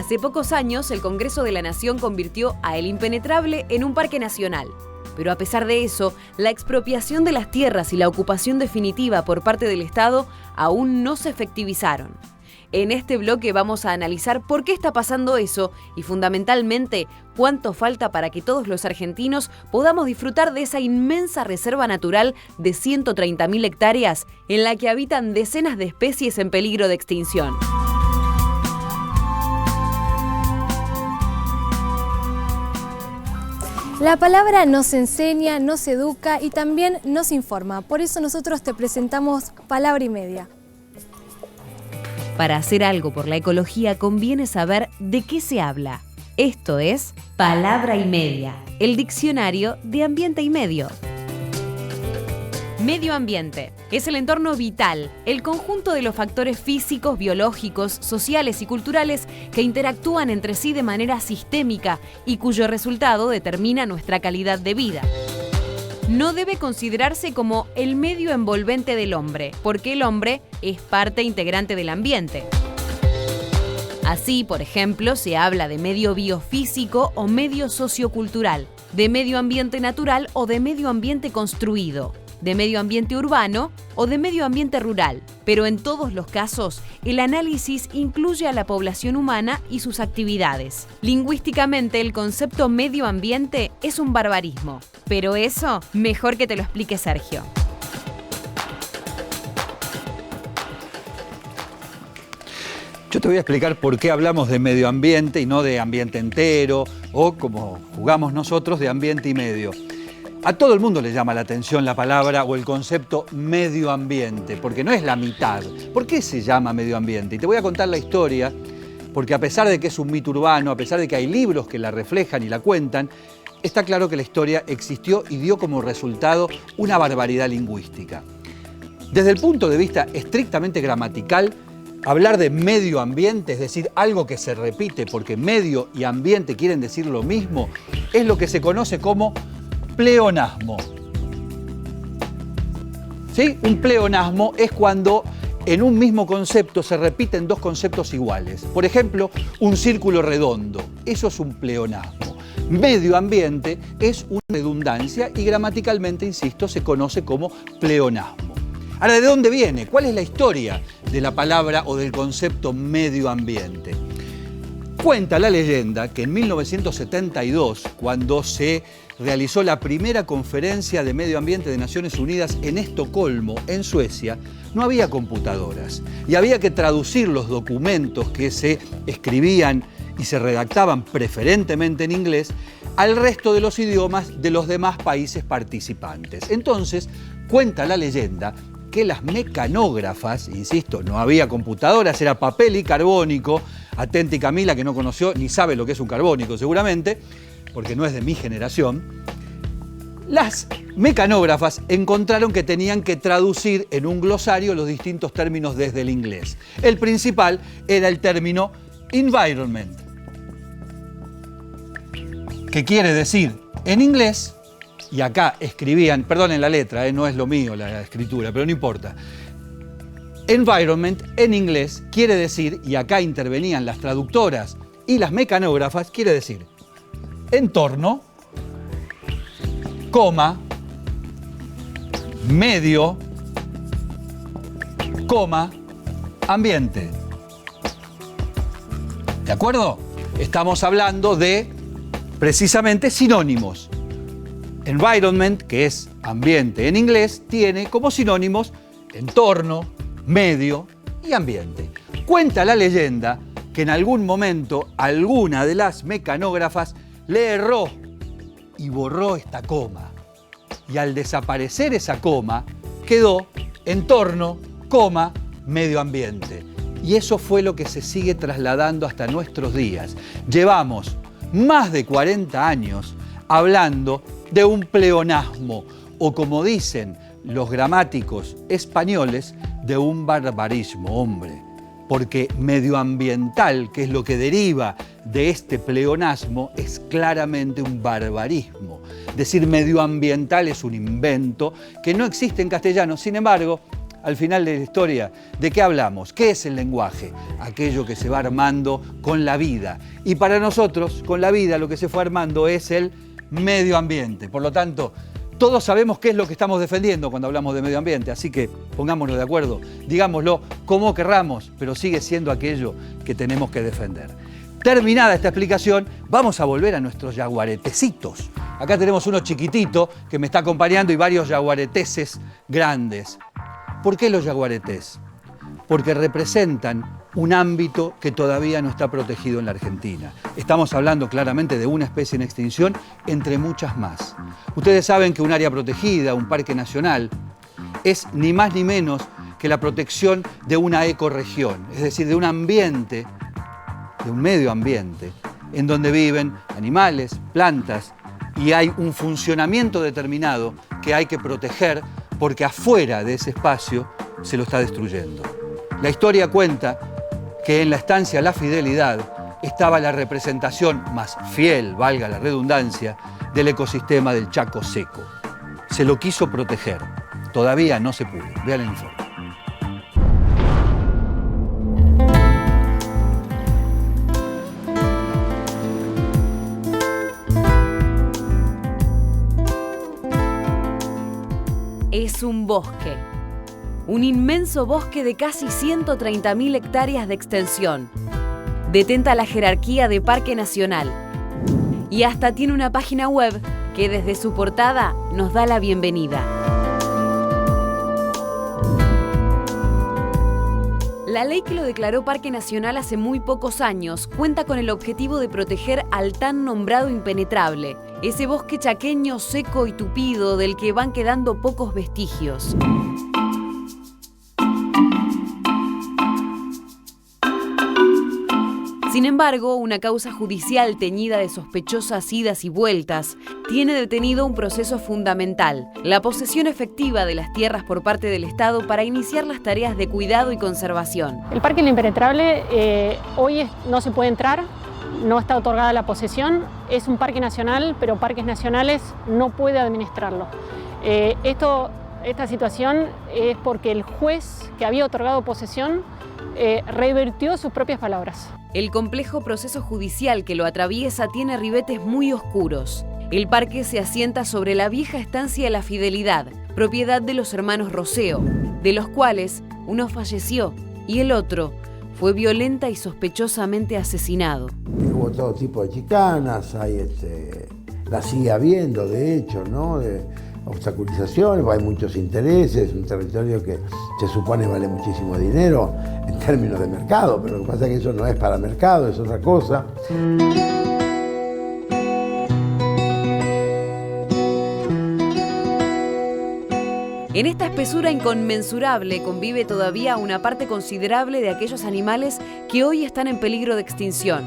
Hace pocos años, el Congreso de la Nación convirtió a El Impenetrable en un parque nacional. Pero a pesar de eso, la expropiación de las tierras y la ocupación definitiva por parte del Estado aún no se efectivizaron. En este bloque vamos a analizar por qué está pasando eso y, fundamentalmente, cuánto falta para que todos los argentinos podamos disfrutar de esa inmensa reserva natural de 130.000 hectáreas en la que habitan decenas de especies en peligro de extinción. La palabra nos enseña, nos educa y también nos informa. Por eso nosotros te presentamos Palabra y Media. Para hacer algo por la ecología conviene saber de qué se habla. Esto es Palabra y Media, el diccionario de ambiente y medio. Medio ambiente es el entorno vital, el conjunto de los factores físicos, biológicos, sociales y culturales que interactúan entre sí de manera sistémica y cuyo resultado determina nuestra calidad de vida. No debe considerarse como el medio envolvente del hombre, porque el hombre es parte integrante del ambiente. Así, por ejemplo, se habla de medio biofísico o medio sociocultural, de medio ambiente natural o de medio ambiente construido, de medio ambiente urbano o de medio ambiente rural. Pero en todos los casos, el análisis incluye a la población humana y sus actividades. Lingüísticamente, el concepto medio ambiente es un barbarismo. Pero eso, mejor que te lo explique Sergio. Yo te voy a explicar por qué hablamos de medio ambiente y no de ambiente entero, o como jugamos nosotros, de ambiente y medio. A todo el mundo le llama la atención la palabra o el concepto medio ambiente, porque no es la mitad. ¿Por qué se llama medio ambiente? Y te voy a contar la historia, porque a pesar de que es un mito urbano, a pesar de que hay libros que la reflejan y la cuentan, está claro que la historia existió y dio como resultado una barbaridad lingüística. Desde el punto de vista estrictamente gramatical, hablar de medio ambiente, es decir, algo que se repite porque medio y ambiente quieren decir lo mismo, es lo que se conoce como pleonasmo. ¿Sí? Un pleonasmo es cuando en un mismo concepto se repiten dos conceptos iguales. Por ejemplo, un círculo redondo. Eso es un pleonasmo. Medio ambiente es una redundancia y gramaticalmente, insisto, se conoce como pleonasmo. Ahora, ¿de dónde viene? ¿Cuál es la historia de la palabra o del concepto medio ambiente? Cuenta la leyenda que en 1972, cuando se realizó la primera conferencia de medio ambiente de Naciones Unidas en Estocolmo, en Suecia, no había computadoras y había que traducir los documentos que se escribían y se redactaban preferentemente en inglés al resto de los idiomas de los demás países participantes. Entonces, cuenta la leyenda que las mecanógrafas, insisto, no había computadoras, era papel y carbónico. Atenti Camila, que no conoció ni sabe lo que es un carbónico seguramente, porque no es de mi generación. Las mecanógrafas encontraron que tenían que traducir en un glosario los distintos términos desde el inglés. El principal era el término environment, que quiere decir en inglés, y acá escribían, perdonen la letra, no es lo mío la escritura, pero no importa. Environment en inglés quiere decir, y acá intervenían las traductoras y las mecanógrafas, quiere decir entorno, coma, medio, coma, ambiente. ¿De acuerdo? Estamos hablando de, precisamente, sinónimos. Environment, que es ambiente en inglés, tiene como sinónimos entorno, medio y ambiente. Cuenta la leyenda que en algún momento alguna de las mecanógrafas le erró y borró esta coma. Y al desaparecer esa coma, quedó entorno, coma, medio ambiente. Y eso fue lo que se sigue trasladando hasta nuestros días. Llevamos más de 40 años hablando de un pleonasmo, o como dicen los gramáticos españoles, de un barbarismo, hombre. Porque medioambiental, que es lo que deriva de este pleonasmo, es claramente un barbarismo. Decir medioambiental es un invento que no existe en castellano. Sin embargo, al final de la historia, ¿de qué hablamos? ¿Qué es el lenguaje? Aquello que se va armando con la vida. Y para nosotros, con la vida, lo que se fue armando es el medio ambiente. Por lo tanto, todos sabemos qué es lo que estamos defendiendo cuando hablamos de medio ambiente, así que pongámonos de acuerdo, digámoslo como querramos, pero sigue siendo aquello que tenemos que defender. Terminada esta explicación, vamos a volver a nuestros yaguaretecitos. Acá tenemos uno chiquitito que me está acompañando y varios yaguareteses grandes. ¿Por qué los yaguaretés? Porque representan un ámbito que todavía no está protegido en la Argentina. Estamos hablando claramente de una especie en extinción entre muchas más. Ustedes saben que un área protegida, un parque nacional, es ni más ni menos que la protección de una ecorregión, es decir, de un ambiente, de un medio ambiente, en donde viven animales, plantas, y hay un funcionamiento determinado que hay que proteger porque afuera de ese espacio se lo está destruyendo. La historia cuenta que en la estancia La Fidelidad estaba la representación más fiel, valga la redundancia, del ecosistema del Chaco seco. Se lo quiso proteger. Todavía no se pudo. Vean el informe. Es un bosque. Un inmenso bosque de casi 130.000 hectáreas de extensión. Detenta la jerarquía de Parque Nacional. Y hasta tiene una página web que desde su portada nos da la bienvenida. La ley que lo declaró Parque Nacional hace muy pocos años cuenta con el objetivo de proteger al tan nombrado impenetrable, ese bosque chaqueño seco y tupido del que van quedando pocos vestigios. Sin embargo, una causa judicial teñida de sospechosas idas y vueltas tiene detenido un proceso fundamental, la posesión efectiva de las tierras por parte del Estado para iniciar las tareas de cuidado y conservación. El Parque El Impenetrable hoy no se puede entrar, no está otorgada la posesión, es un parque nacional, pero parques nacionales no puede administrarlo. Esta situación es porque el juez que había otorgado posesión revertió sus propias palabras. El complejo proceso judicial que lo atraviesa tiene ribetes muy oscuros. El parque se asienta sobre la vieja estancia La Fidelidad, propiedad de los hermanos Roseo, de los cuales uno falleció y el otro fue violenta y sospechosamente asesinado. Hubo todo tipo de chicanas, la sigue habiendo, de hecho, ¿no? Obstaculizaciones, hay muchos intereses, un territorio que se supone vale muchísimo dinero en términos de mercado, pero lo que pasa es que eso no es para mercado, es otra cosa. En esta espesura inconmensurable convive todavía una parte considerable de aquellos animales que hoy están en peligro de extinción.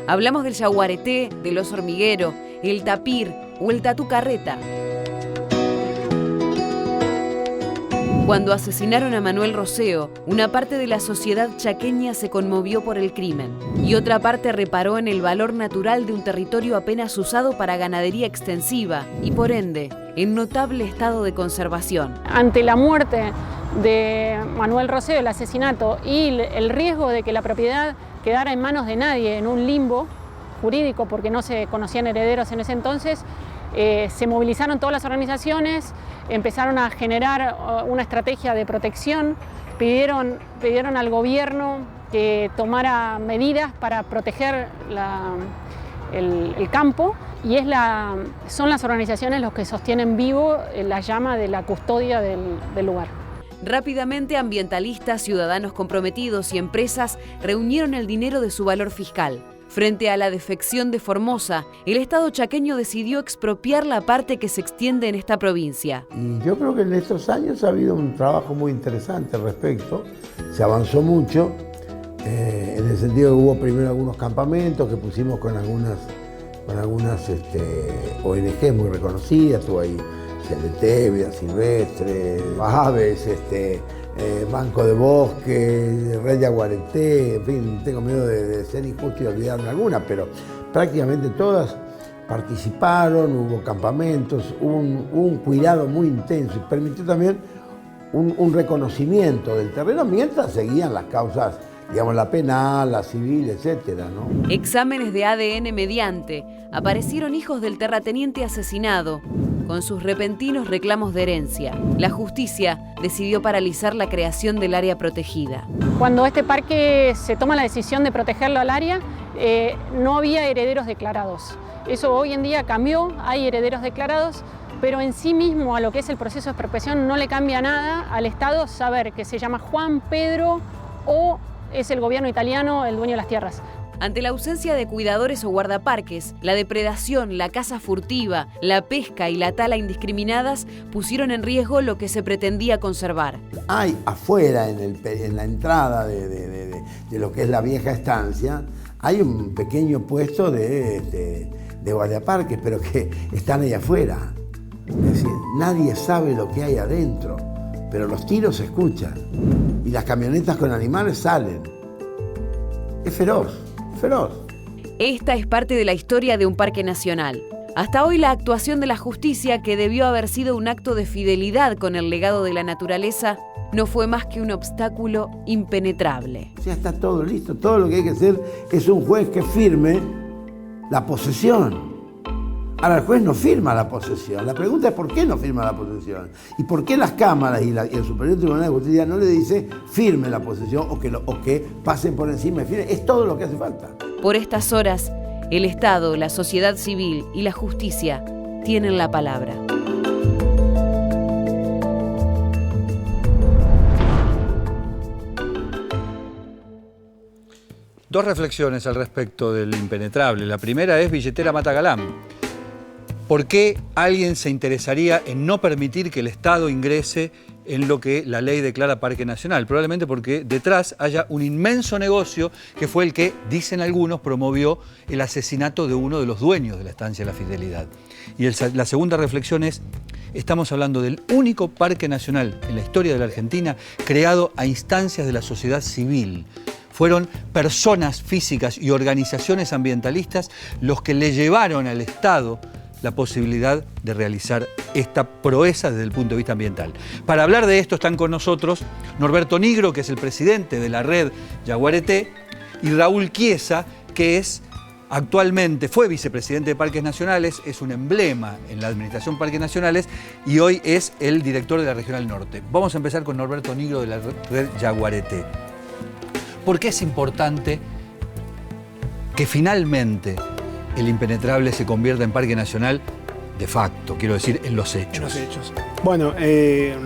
Hablamos del yaguareté, del oso hormiguero, el tapir o el tatú carreta. Cuando asesinaron a Manuel Roseo, una parte de la sociedad chaqueña se conmovió por el crimen y otra parte reparó en el valor natural de un territorio apenas usado para ganadería extensiva y, por ende, en notable estado de conservación. Ante la muerte de Manuel Roseo, el asesinato y el riesgo de que la propiedad quedara en manos de nadie, en un limbo jurídico porque no se conocían herederos en ese entonces, se movilizaron todas las organizaciones, empezaron a generar una estrategia de protección, pidieron al gobierno que tomara medidas para proteger el campo y son las organizaciones los que sostienen vivo la llama de la custodia del lugar. Rápidamente, ambientalistas, ciudadanos comprometidos y empresas reunieron el dinero de su valor fiscal. Frente a la defección de Formosa, el Estado chaqueño decidió expropiar la parte que se extiende en esta provincia. Y yo creo que en estos años ha habido un trabajo muy interesante al respecto, se avanzó mucho, en el sentido que hubo primero algunos campamentos que pusimos con algunas ONG muy reconocidas, tuvo ahí CLT, Vida Silvestre, Aves, Banco de Bosque, Red Yaguareté, en fin, tengo miedo de ser injusto y olvidarme alguna, pero prácticamente todas participaron, hubo campamentos, hubo un cuidado muy intenso y permitió también un reconocimiento del terreno mientras seguían las causas, digamos, la penal, la civil, etcétera, ¿no? Exámenes de ADN mediante, aparecieron hijos del terrateniente asesinado, con sus repentinos reclamos de herencia. La justicia decidió paralizar la creación del área protegida. Cuando este parque se toma la decisión de protegerlo al área, no había herederos declarados. Eso hoy en día cambió, hay herederos declarados, pero en sí mismo a lo que es el proceso de expropiación no le cambia nada al Estado saber que se llama Juan Pedro o es el gobierno italiano el dueño de las tierras. Ante la ausencia de cuidadores o guardaparques, la depredación, la caza furtiva, la pesca y la tala indiscriminadas pusieron en riesgo lo que se pretendía conservar. Hay afuera, en la entrada de lo que es la vieja estancia, hay un pequeño puesto de guardaparques, pero que están ahí afuera. Es decir, nadie sabe lo que hay adentro, pero los tiros se escuchan y las camionetas con animales salen. Es feroz, es feroz. Esta es parte de la historia de un parque nacional. Hasta hoy la actuación de la justicia, que debió haber sido un acto de fidelidad con el legado de la naturaleza, no fue más que un obstáculo impenetrable. Ya está todo listo, todo lo que hay que hacer es un juez que firme la posesión. Ahora el juez no firma la posesión. La pregunta es por qué no firma la posesión. Y por qué las cámaras y el Superior Tribunal de Justicia no le dice firme la posesión o que pasen por encima y firme. Es todo lo que hace falta. Por estas horas, el Estado, la sociedad civil y la justicia tienen la palabra. Dos reflexiones al respecto del impenetrable. La primera es billetera mata galán. ¿Por qué alguien se interesaría en no permitir que el Estado ingrese en lo que la ley declara Parque Nacional? Probablemente porque detrás haya un inmenso negocio que fue el que, dicen algunos, promovió el asesinato de uno de los dueños de la estancia de la Fidelidad. Y la segunda reflexión es, estamos hablando del único parque nacional en la historia de la Argentina creado a instancias de la sociedad civil. Fueron personas físicas y organizaciones ambientalistas los que le llevaron al Estado la posibilidad de realizar esta proeza desde el punto de vista ambiental. Para hablar de esto están con nosotros Norberto Nigro, que es el presidente de la red Yaguareté, y Raúl Chiesa, que actualmente fue vicepresidente de Parques Nacionales, es un emblema en la administración Parques Nacionales y hoy es el director de la Regional Norte. Vamos a empezar con Norberto Nigro de la red Yaguareté. ¿Por qué es importante que finalmente el impenetrable se convierta en Parque Nacional de facto, quiero decir, en los hechos? En los hechos. Bueno,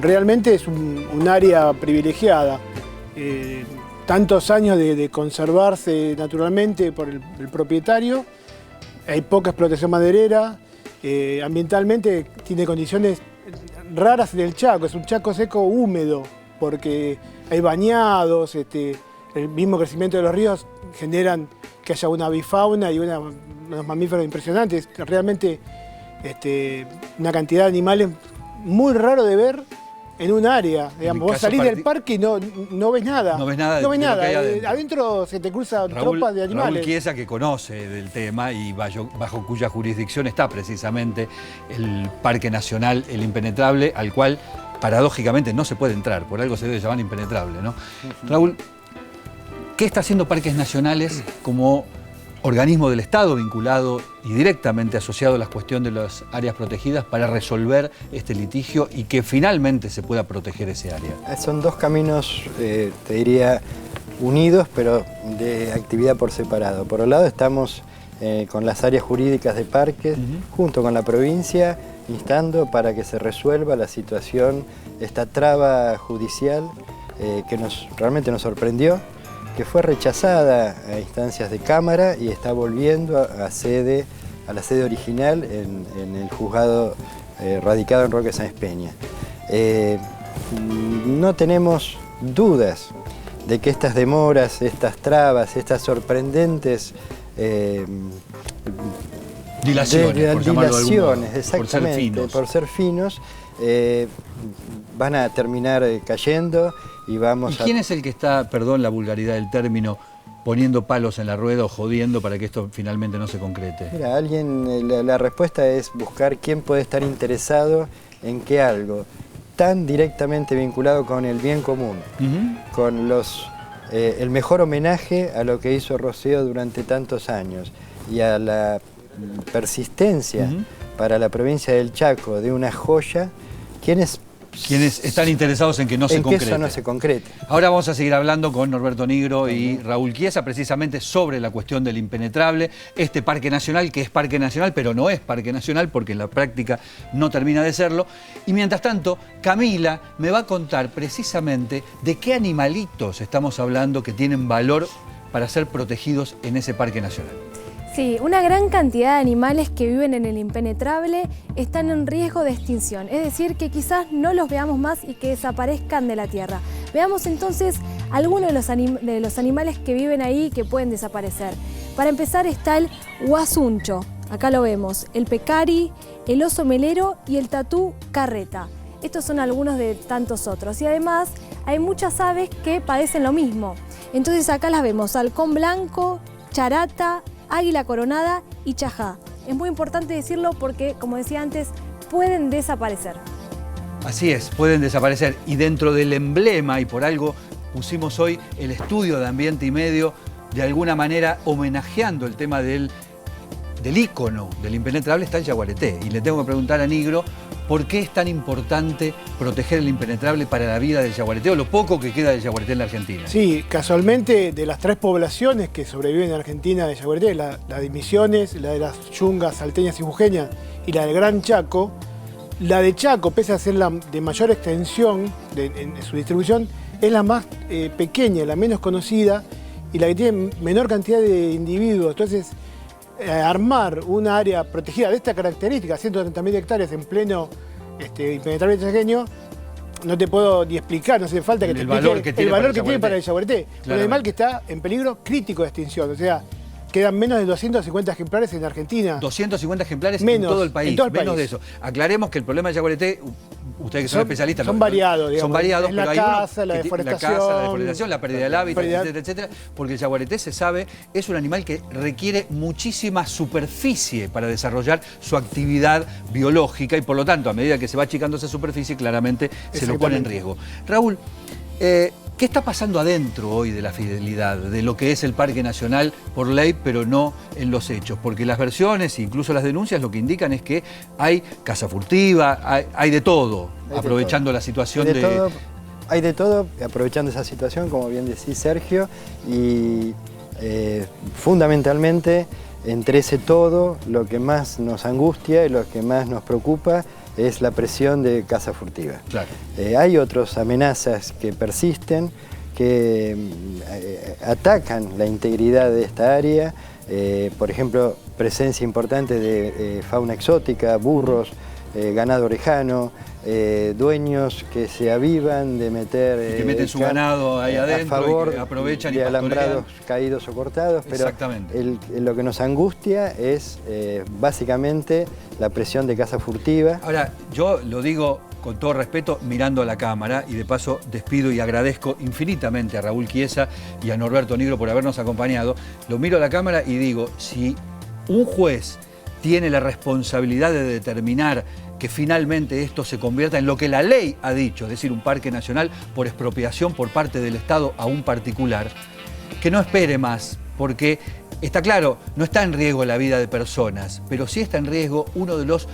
realmente es un área privilegiada. Tantos años de conservarse naturalmente por el propietario. Hay poca explotación maderera. Ambientalmente tiene condiciones raras en el Chaco. Es un Chaco seco húmedo porque hay bañados, el mismo crecimiento de los ríos generan que haya una avifauna y unos mamíferos impresionantes. Realmente una cantidad de animales muy raro de ver en un área. Digamos, vos salís del parque y no ves nada. No ves nada. No ves nada. Adentro. Adentro se te cruzan tropas de animales. Raúl Chiesa, que conoce del tema y bajo cuya jurisdicción está precisamente el Parque Nacional El Impenetrable, al cual paradójicamente no se puede entrar, por algo se debe llamar impenetrable, ¿no? Raúl, ¿qué está haciendo Parques Nacionales como organismo del Estado vinculado y directamente asociado a la cuestión de las áreas protegidas para resolver este litigio y que finalmente se pueda proteger ese área? Son dos caminos, te diría, unidos, pero de actividad por separado. Por un lado estamos con las áreas jurídicas de parques, junto con la provincia, instando para que se resuelva la situación, esta traba judicial que realmente nos sorprendió, que fue rechazada a instancias de Cámara y está volviendo a la sede original en el juzgado radicado en Roque Sáenz Peña. No tenemos dudas de que estas demoras, estas trabas, estas sorprendentes dilaciones, exactamente, por ser finos, van a terminar cayendo. ¿Y quién es el que está, perdón la vulgaridad del término, poniendo palos en la rueda o jodiendo para que esto finalmente no se concrete? Mira, la respuesta es buscar quién puede estar interesado en que algo están directamente vinculados con el bien común, con el mejor homenaje a lo que hizo Rocío durante tantos años y a la persistencia para la provincia del Chaco de una joya, quienes están interesados en que no se concrete. Que eso no se concrete. Ahora vamos a seguir hablando con Norberto Nigro y Raúl Chiesa precisamente sobre la cuestión del impenetrable, este parque nacional que es parque nacional pero no es parque nacional porque en la práctica no termina de serlo. Y mientras tanto, Camila me va a contar precisamente de qué animalitos estamos hablando que tienen valor para ser protegidos en ese parque nacional. Sí, una gran cantidad de animales que viven en el impenetrable están en riesgo de extinción, es decir, que quizás no los veamos más y que desaparezcan de la tierra. Veamos entonces algunos de los animales que viven ahí que pueden desaparecer. Para empezar está el huasuncho, acá lo vemos, el pecari, el oso melero y el tatú carreta. Estos son algunos de tantos otros y además hay muchas aves que padecen lo mismo. Entonces acá las vemos, halcón blanco, charata, águila coronada y chajá. Es muy importante decirlo porque, como decía antes, pueden desaparecer. Así es, pueden desaparecer. Y dentro del emblema, y por algo pusimos hoy el estudio de Ambiente y Medio, de alguna manera homenajeando el tema del ícono del impenetrable, está el yaguareté. Y le tengo que preguntar a Nigro, ¿por qué es tan importante proteger el impenetrable para la vida del yaguareté o lo poco que queda del yaguareté en la Argentina? Sí, casualmente de las 3 poblaciones que sobreviven en Argentina de yaguareté, la de Misiones, la de las yungas salteñas y jujeñas y la del Gran Chaco, la de Chaco, pese a ser la de mayor extensión en su distribución, es la más pequeña, la menos conocida y la que tiene menor cantidad de individuos. Entonces, armar una área protegida de esta característica, 130.000 hectáreas en pleno impenetrable chaqueño, no te puedo ni explicar, no hace falta que te explique el valor que tiene para el yaguareté. Un animal que está en peligro crítico de extinción, o sea, quedan menos de 250 ejemplares en Argentina. 250 ejemplares en todo el país, menos de eso. Aclaremos que el problema del yaguareté, ustedes que son especialistas... Son variados, digamos. Son variados, pero la hay caza, la deforestación, la pérdida del hábitat, etcétera, etcétera, porque el yaguareté, se sabe, es un animal que requiere muchísima superficie para desarrollar su actividad biológica y por lo tanto, a medida que se va achicando esa superficie, claramente se lo pone en riesgo. Raúl, ¿qué está pasando adentro hoy de la fidelidad, de lo que es el Parque Nacional por ley, pero no en los hechos? Porque las versiones, incluso las denuncias, lo que indican es que hay caza furtiva, hay de todo, aprovechando la situación de... Hay de todo, aprovechando esa situación, como bien decís, Sergio, y fundamentalmente, entre ese todo, lo que más nos angustia y lo que más nos preocupa es la presión de caza furtiva. Claro. Hay otras amenazas que persisten, que atacan la integridad de esta área, por ejemplo, presencia importante de fauna exótica, burros, ganado orejano, dueños que se avivan de meter... que meten su ganado ahí adentro, a favor y que aprovechan de y alambrados caídos o cortados, pero lo que nos angustia es básicamente la presión de caza furtiva. Ahora, yo lo digo con todo respeto, mirando a la cámara, y de paso despido y agradezco infinitamente a Raúl Chiesa y a Norberto Nigro por habernos acompañado. Lo miro a la cámara y digo, si un juez tiene la responsabilidad de determinar que finalmente esto se convierta en lo que la ley ha dicho, es decir, un parque nacional por expropiación por parte del Estado a un particular, que no espere más, porque está claro, no está en riesgo la vida de personas, pero sí está en riesgo uno de los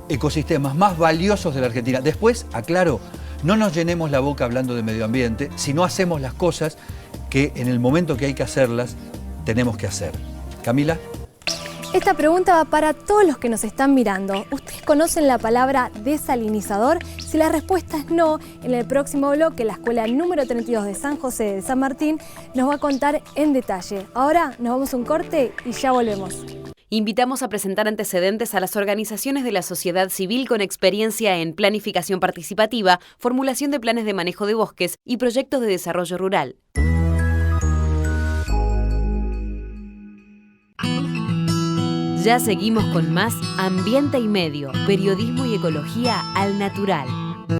ecosistemas más valiosos de la Argentina. Después, aclaro, no nos llenemos la boca hablando de medio ambiente, si no hacemos las cosas que en el momento que hay que hacerlas, tenemos que hacer. Camila. Esta pregunta va para todos los que nos están mirando. ¿Ustedes conocen la palabra desalinizador? Si la respuesta es no, en el próximo bloque, la escuela número 32 de San José de San Martín nos va a contar en detalle. Ahora nos vamos a un corte y ya volvemos. Invitamos a presentar antecedentes a las organizaciones de la sociedad civil con experiencia en planificación participativa, formulación de planes de manejo de bosques y proyectos de desarrollo rural. Ya seguimos con más Ambiente y Medio, periodismo y ecología al natural.